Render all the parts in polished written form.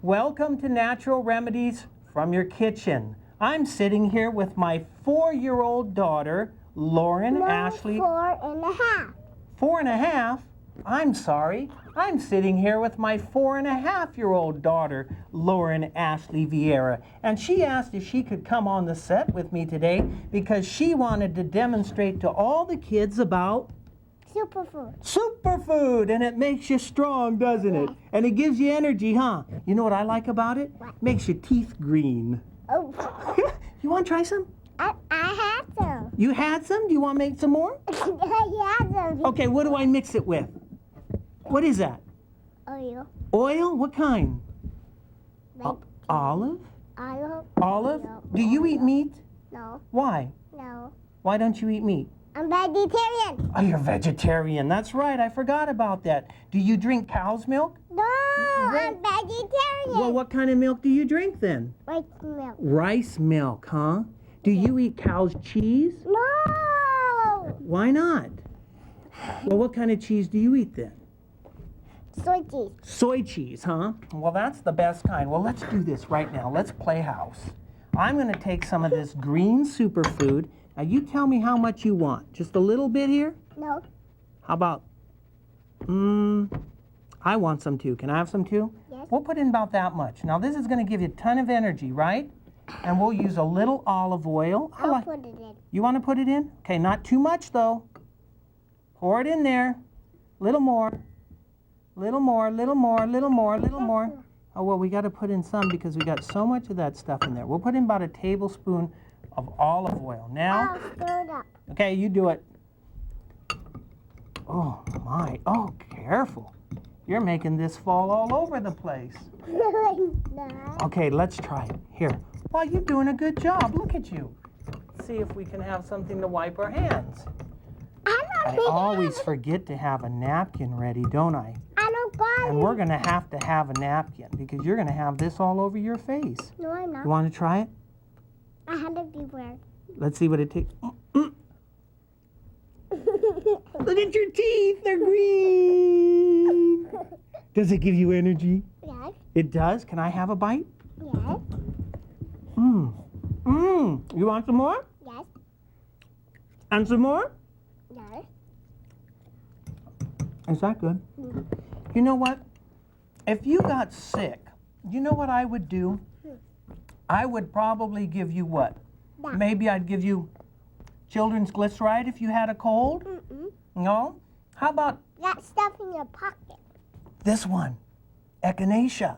Welcome to Natural Remedies from your kitchen. I'm sitting here with my 4-year-old daughter, Lauren Ashley. 4.5. 4.5? I'm sorry. I'm sitting here with my 4.5-year-old daughter, Lauren Ashley Vieira. And she asked if she could come on the set with me today because she wanted to demonstrate to all the kids about SuperFood. SuperFood, and it makes you strong, doesn't it? And it gives you energy, huh? You know what I like about it? What? Makes your teeth green. Oh. You want to try some? I had some. You had some? Do you want to make some more? I had some. Okay, what do I mix it with? What is that? Oil. Oil? What kind? Like Olive? olive. Do you eat meat? No. Why? No. Why don't you eat meat? I'm vegetarian. Oh, you're vegetarian. That's right. I forgot about that. Do you drink cow's milk? No, I'm vegetarian. Well, what kind of milk do you drink then? White milk. Rice milk, huh? Do you eat cow's cheese? No. Why not? Well, what kind of cheese do you eat then? Soy cheese. Soy cheese, huh? Well, that's the best kind. Well, let's do this right now. Let's play house. I'm going to take some of this green superfood. Now, you tell me how much you want. Just a little bit here? No. How about, I want some too. Can I have some too? Yes. We'll put in about that much. Now, this is going to give you a ton of energy, right? And we'll use a little olive oil. I'll put it in. You want to put it in? Okay, not too much though. Pour it in there. Little more. Little more, little more, little more, little more. Oh, well, we got to put in some because we got so much of that stuff in there. We'll put in about a tablespoon of olive oil. Now, I'll stir it up. okay, you do it. Oh, my. Oh, careful. You're making this fall all over the place. No. Okay, let's try it. Here. Well, you're doing a good job. Look at you. See if we can have something to wipe our hands. I always forget to have a napkin ready, don't I? I don't got And we're going to have a napkin because you're going to have this all over your face. No, I'm not. You want to try it? I had to be weird. Let's see what it takes. Look at your teeth. They're green. Does it give you energy? Yes. It does? Can I have a bite? Yes. You want some more? Yes. And some more? Yes. Is that good? You know what? If you got sick, you know what I would do? I would probably give you what? That. Maybe I'd give you children's glyceride if you had a cold? No? How about Got stuff in your pocket. this one? Echinacea.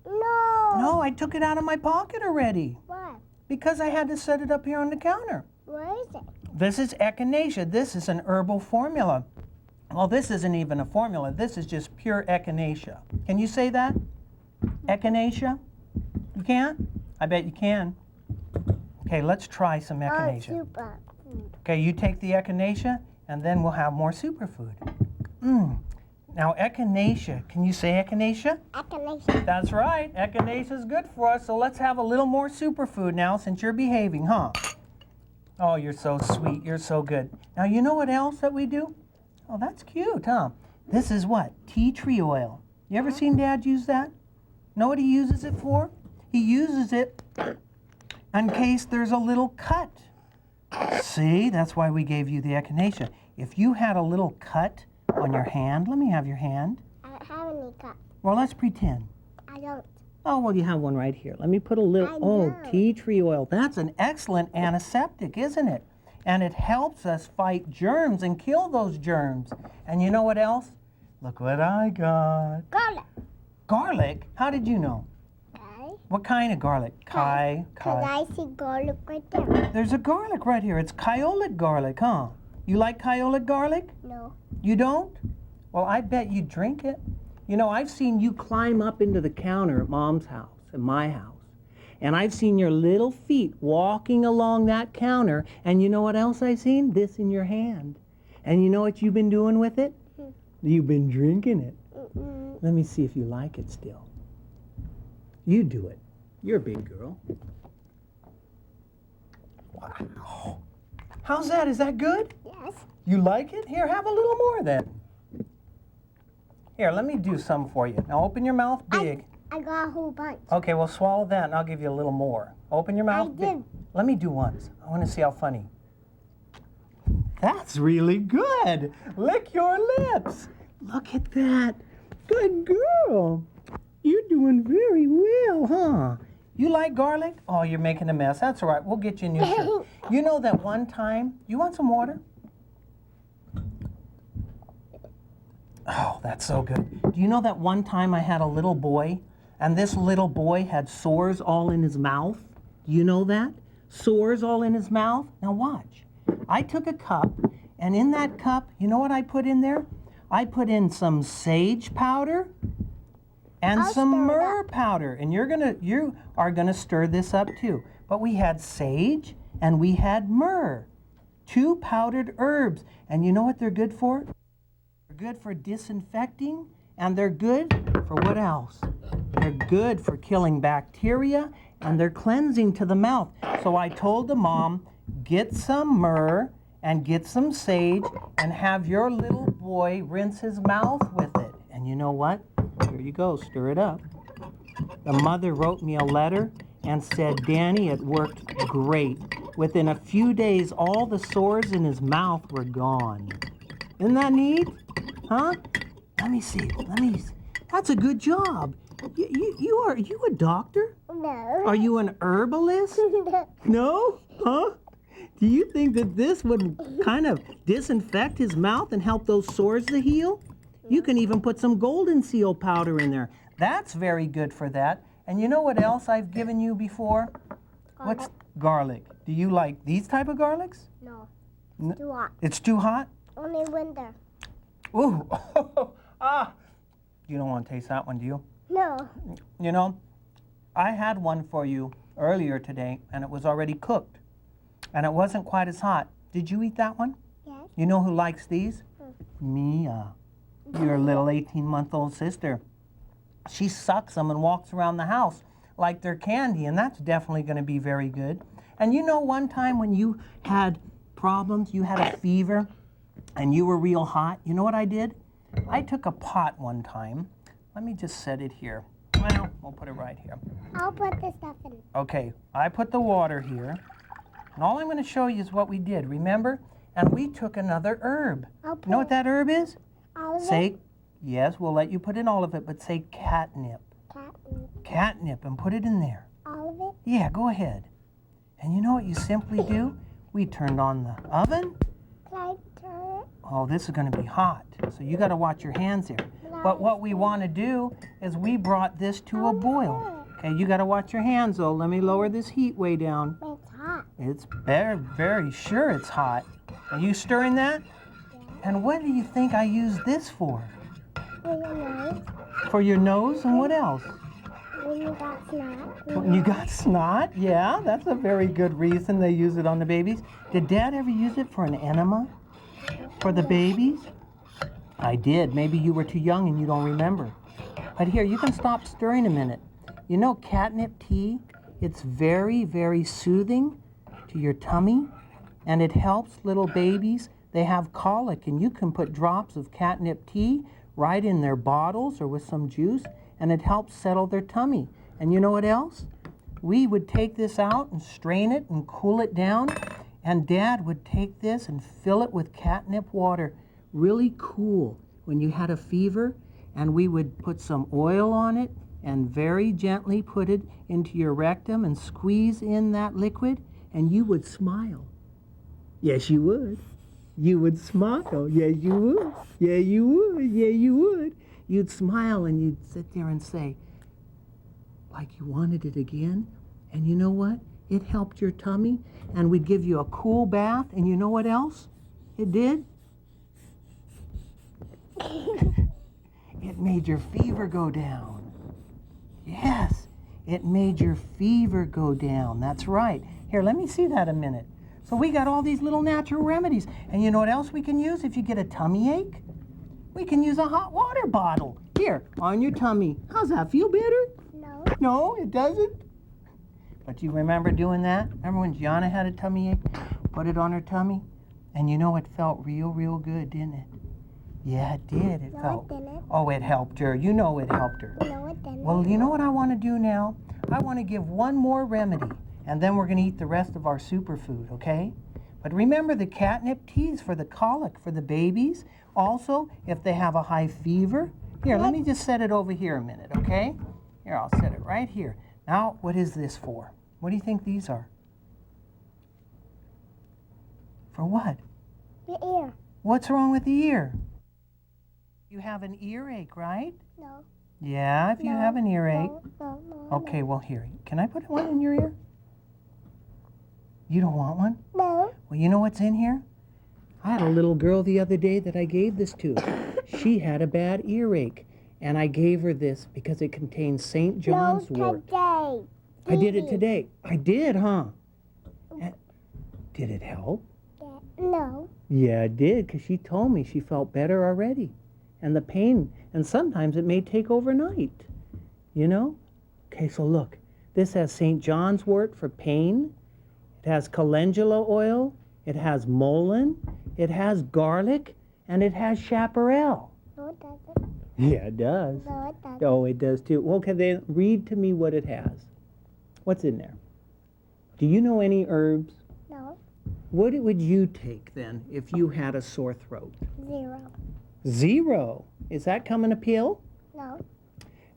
No. No, I took it out of my pocket already What? because I had to set it up here on the counter. Where is it? This is echinacea. This is an herbal formula. Well, this isn't even a formula. This is just pure echinacea. Can you say that? Echinacea? You can't? I bet you can. Okay, let's try some echinacea. Oh, super. Okay, you take the echinacea, and then we'll have more superfood. Now, echinacea. Can you say echinacea? Echinacea. That's right. Echinacea is good for us, so let's have a little more superfood now since you're behaving, huh? Oh, you're so sweet. You're so good. Now, you know what else that we do? Oh, that's cute, huh? This is what? Tea tree oil. You ever seen Dad use that? Know what he uses it for? He uses it in case there's a little cut. See? That's why we gave you the echinacea. If you had a little cut on your hand, let me have your hand. I don't have any cup. Well, let's pretend. I don't. Oh, well, you have one right here. Let me put a little, I oh, know. tea tree oil. That's an excellent antiseptic, isn't it? And it helps us fight germs and kill those germs. And you know what else? Look what I got. Garlic. Garlic? How did you know? Okay. What kind of garlic? Kai. Can I see garlic right there? There's a garlic right here. It's kyolic garlic, huh? You like kyolic garlic? No. You don't? Well, I bet you drink it. You know, I've seen you climb up into the counter at Mom's house, at my house. And I've seen your little feet walking along that counter. And you know what else I've seen? This in your hand. And you know what you've been doing with it? You've been drinking it. Let me see if you like it still. You do it. You're a big girl. Wow. How's that? Is that good? Yes. You like it? Here, have a little more then. Here, let me do some for you. Now open your mouth big. I got a whole bunch. Okay, well, swallow that, and I'll give you a little more. Open your mouth. I did. Let me do once. I want to see how funny. That's really good. Lick your lips. Look at that. Good girl. You're doing very well, huh? You like garlic? Oh, you're making a mess. That's all right. We'll get you a new shirt. You know that one time, you want some water? Oh, that's so good. Do you know that one time I had a little boy, and this little boy had sores all in his mouth? Do you know that? Sores all in his mouth? Now watch. I took a cup, and in that cup, you know what I put in there? I put in some sage powder and some myrrh powder. And you are gonna stir this up too. But we had sage and we had myrrh. 2 powdered herbs. And you know what they're good for? They're good for disinfecting, and they're good for what else? They're good for killing bacteria, and they're cleansing to the mouth. So I told the mom, get some myrrh and get some sage and have your little boy rinse his mouth with it. And you know what? Here you go, stir it up. The mother wrote me a letter and said, Danny, it worked great. Within a few days, all the sores in his mouth were gone. Isn't that neat? Huh? Let me see. That's a good job. Are you a doctor? No. Are you an herbalist? No? Huh? Do you think that this would kind of disinfect his mouth and help those sores to heal? You can even put some golden seal powder in there. That's very good for that. And you know what else I've given you before? Garlic. What's garlic? Do you like these type of garlics? No. It's too hot. It's too hot? Only winter. Ooh. You don't want to taste that one, do you? No. You know, I had one for you earlier today, and it was already cooked. And it wasn't quite as hot. Did you eat that one? Yes. You know who likes these? Mia, your little 18-month-old sister. She sucks them and walks around the house like they're candy, and that's definitely going to be very good. And you know, one time when you had problems, you had a fever, and you were real hot, you know what I did? I took a pot one time. Let me just set it here. Well, we'll put it right here. I'll put the stuff in. Okay, I put the water here. And all I'm going to show you is what we did, remember? And we took another herb. You know what that herb is? All of it? Say, yes, we'll let you put in all of it, but say catnip. Catnip. Catnip, and put it in there. All of it? Yeah, go ahead. And you know what you simply do? We turned on the oven. Can I turn it? Oh, this is going to be hot, so you got to watch your hands here. But what we want to do is we brought this to a boil. Okay, you got to watch your hands, though. Let me lower this heat way down. It's hot. It's very, very sure it's hot. Are you stirring that? Yeah. And what do you think I use this for? For your nose. For your nose, and what else? When you got snot. When you got snot? Yeah, that's a very good reason they use it on the babies. Did Dad ever use it for an enema? For the babies? I did. Maybe you were too young and you don't remember. But here, you can stop stirring a minute. You know catnip tea? It's very, very soothing to your tummy, and it helps little babies. They have colic, and you can put drops of catnip tea right in their bottles or with some juice, and it helps settle their tummy. And you know what else? We would take this out and strain it and cool it down, and Dad would take this and fill it with catnip water, really cool, when you had a fever, and we would put some oil on it and very gently put it into your rectum and squeeze in that liquid, and you would smile. Yes, you would. You would smile. Yes, you would. Yeah, you would. Yeah, you would. You'd smile and you'd sit there and say, like you wanted it again. And you know what? It helped your tummy, and we'd give you a cool bath, and you know what else it did? It made your fever go down. Yes, it made your fever go down. That's right. Here, let me see that a minute. So we got all these little natural remedies. And you know what else we can use if you get a tummy ache? We can use a hot water bottle. Here, on your tummy. How's that? Feel better? No. No, it doesn't? But you remember doing that? Remember when Gianna had a tummy ache? Put it on her tummy? And you know, it felt real, real good, didn't it? Yeah, it did. It No, felt. it didn't. Oh, it helped her. You know it helped her. No, it didn't. Well, you know what I want to do now? I want to give one more remedy, and then we're going to eat the rest of our superfood, okay? But remember the catnip teas for the colic for the babies. Also, if they have a high fever. Here, let me just set it over here a minute, okay? Here, I'll set it right here. Now, what is this for? What do you think these are? For what? Your ear. What's wrong with the ear? You have an earache, right? No. Yeah, if you No, have an earache. No. Okay, well, here. Can I put one in your ear? You don't want one? No. Well, you know what's in here? I had a little girl the other day that I gave this to. She had a bad earache, and I gave her this because it contains St. John's wort. Today. I did it today. I did, huh? Did it help? No. Yeah, it did, because she told me she felt better already. And the pain, and sometimes it may take overnight, you know? Okay, so look, this has St. John's wort for pain. It has calendula oil. It has mullein. It has garlic. And it has chaparral. No, it doesn't. Yeah, it does. No, it doesn't. Oh, it does too. Okay, then read to me what it has. What's in there? Do you know any herbs? No. What would you take then if you had a sore throat? 0. 0. Is that coming a pill? No.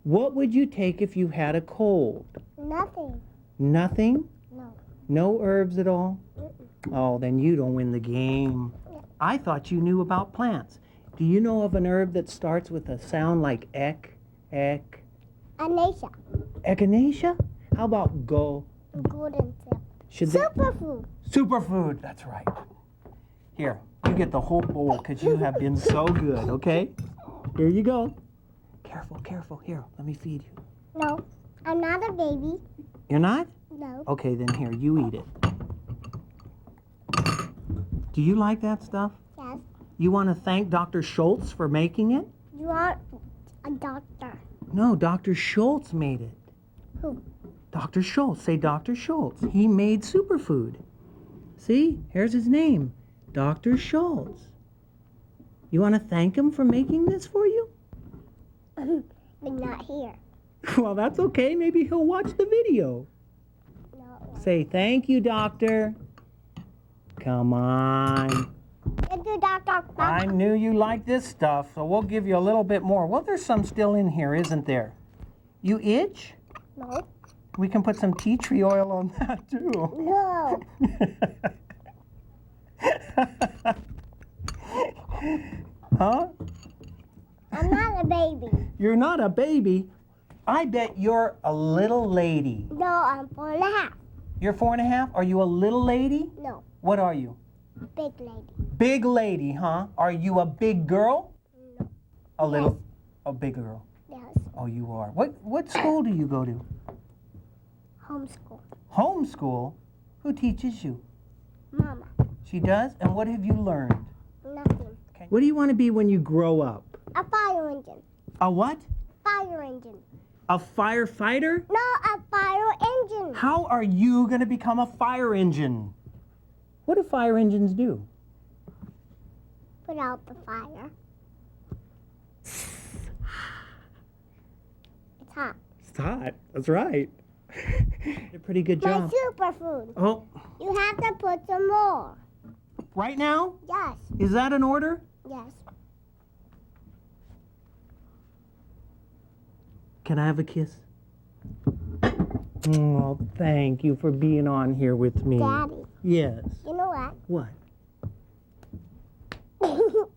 What would you take if you had a cold? Nothing. Nothing? No. No herbs at all? Mm-mm. Oh, then you don't win the game. Yeah. I thought you knew about plants. Do you know of an herb that starts with a sound like echinacea? Echinacea? How about go? Golden tip. Should they? Superfood. Superfood, that's right. Here, you get the whole bowl because you have been so good, okay? Here you go. Careful, careful. Here, let me feed you. No. I'm not a baby. You're not? No. Okay, then here, you eat it. Do you like that stuff? Yes. You want to thank Dr. Schultz for making it? You are a doctor. No, Dr. Schultz made it. Who? Dr. Schultz. Say Dr. Schultz. He made superfood. See? Here's his name. Dr. Schultz. You want to thank him for making this for you? But not here. Well, that's okay. Maybe he'll watch the video. No. Say thank you, doctor. Come on. Thank you, Doctor. I knew you liked this stuff, so we'll give you a little bit more. Well, there's some still in here, isn't there? You itch? No. We can put some tea tree oil on that, too. No. Huh? I'm not a baby. You're not a baby. I bet you're a little lady. No, I'm 4.5. You're 4.5? Are you a little lady? No. What are you? Big lady. Big lady, huh? Are you a big girl? No. A little, Yes. a big girl. Yes. Oh, you are. What school do you go to? Homeschool. Homeschool? Who teaches you? Mama. She does? And what have you learned? Nothing. Okay. What do you want to be when you grow up? A fire engine. A what? Fire engine. A firefighter? No, a fire engine. How are you going to become a fire engine? What do fire engines do? Put out the fire. It's hot. It's hot. That's right. Did a pretty good My job. superfood. Oh, You have to put some more. right now? Yes. Is that an order? Yes. Can I have a kiss? Oh, thank you for being on here with me. Daddy. Yes. You know what? What?